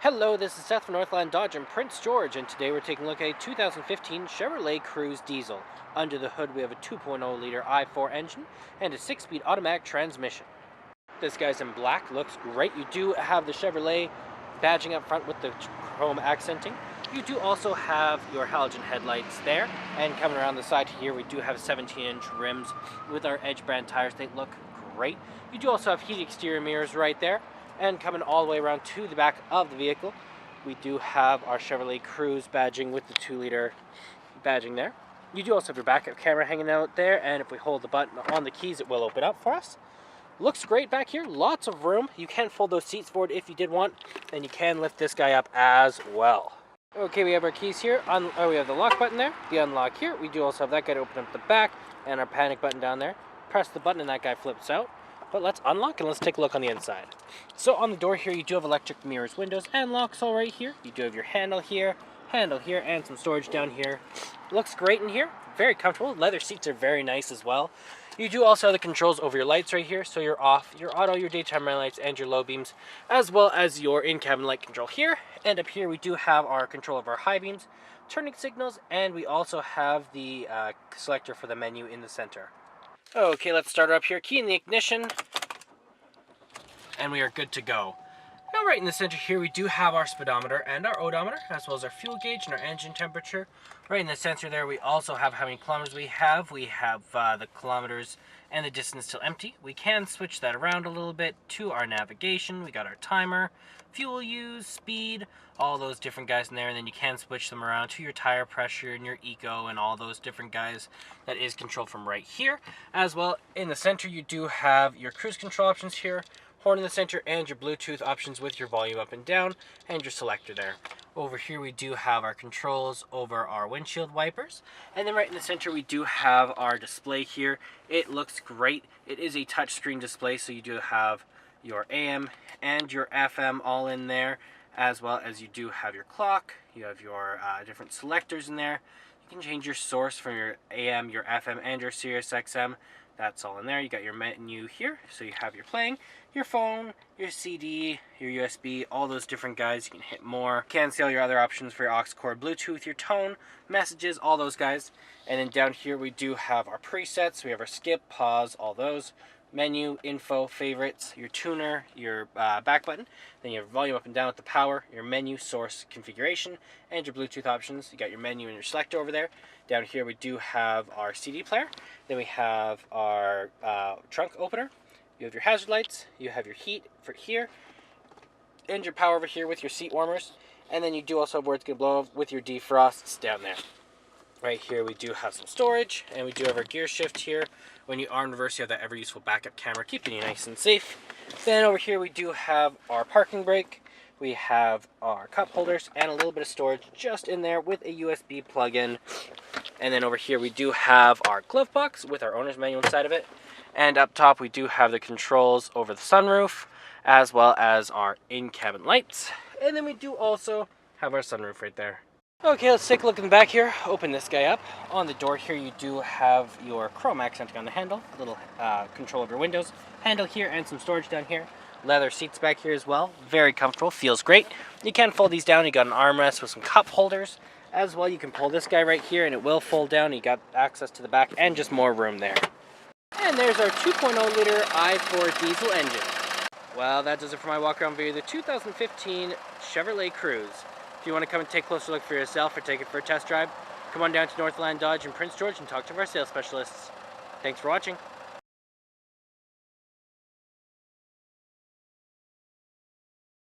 Hello, this is Seth from Northland Dodge in Prince George, and today we're taking a look at a 2015 Chevrolet Cruze diesel. Under the hood we have a 2.0-liter i4 engine and a 6-speed automatic transmission. This guy's in black, looks great. You do have the Chevrolet badging up front with the chrome accenting. You do also have your halogen headlights there, and coming around the side here we do have 17-inch rims with our Edge brand tires. They look great. You do also have heated exterior mirrors right there. And coming all the way around to the back of the vehicle, we do have our Chevrolet Cruze badging with the 2-liter badging there. You do also have your backup camera hanging out there, and if we hold the button on the keys, it will open up for us. Looks great back here, lots of room. You can fold those seats forward if you did want, and you can lift this guy up as well. Okay, we have our keys here. We have the lock button there, the unlock here. We do also have that guy to open up the back, and our panic button down there. Press the button and that guy flips out. But let's unlock and let's take a look on the inside. So on the door here, you do have electric mirrors, windows, and locks all right here. You do have your handle here, and some storage down here. Looks great in here, very comfortable. Leather seats are very nice as well. You do also have the controls over your lights right here, so your off, your auto, your daytime running lights, and your low beams, as well as your in-cabin light control here. And up here we do have our control of our high beams, turning signals, and we also have the selector for the menu in the center. Okay, let's start her up here. Key in the ignition, and we are good to go. Now right in the center here we do have our speedometer and our odometer, as well as our fuel gauge and our engine temperature. Right in the center there we also have how many kilometers we have. We have the kilometers and the distance till empty. We can switch that around a little bit to our navigation. We got our timer, fuel use, speed, all those different guys in there, and then you can switch them around to your tire pressure and your eco and all those different guys. That is controlled from right here. As well, in the center you do have your cruise control options here, horn in the center, and your Bluetooth options with your volume up and down, and your selector there. Over here we do have our controls over our windshield wipers, and then right in the center we do have our display here. It looks great. It is a touchscreen display, so you do have your AM and your FM all in there, as well as you do have your clock. You have your different selectors in there. You can change your source from your AM, your FM, and your Sirius XM. That's all in there. You got your menu here, so you have your playing, your phone, your CD, your USB, all those different guys. You can hit more. You can see all your other options for your aux cord, Bluetooth, your tone, messages, all those guys. And then down here we do have our presets. We have our skip, pause, all those. Menu, info, favorites, your tuner, your back button, then your volume up and down with the power, your menu, source, configuration, and your Bluetooth options. You got your menu and your selector over there. Down here we do have our CD player, then we have our trunk opener, you have your hazard lights, you have your heat for here, and your power over here with your seat warmers, and then you do also have where it's going to blow up with your defrosts down there. Right here we do have some storage, and we do have our gear shift here. When you are in reverse, you have that ever useful backup camera, keeping you nice and safe. Then over here we do have our parking brake. We have our cup holders and a little bit of storage just in there with a USB plug-in. And then over here we do have our glove box with our owner's manual inside of it. And up top we do have the controls over the sunroof, as well as our in-cabin lights. And then we do also have our sunroof right there. Okay, let's take a look in the back here. Open this guy up. On the door here you do have your chrome accenting on the handle, a little control of your windows, handle here, and some storage down here. Leather seats back here as well. Very comfortable, feels great. You can fold these down. You got an armrest with some cup holders. As well, you can pull this guy right here and it will fold down. You got access to the back and just more room there. And there's our 2.0-liter i4 diesel engine. Well, that does it for my walk around video of the 2015 Chevrolet Cruze. If you want to come and take a closer look for yourself or take it for a test drive, come on down to Northland Dodge in Prince George and talk to our sales specialists. Thanks for watching.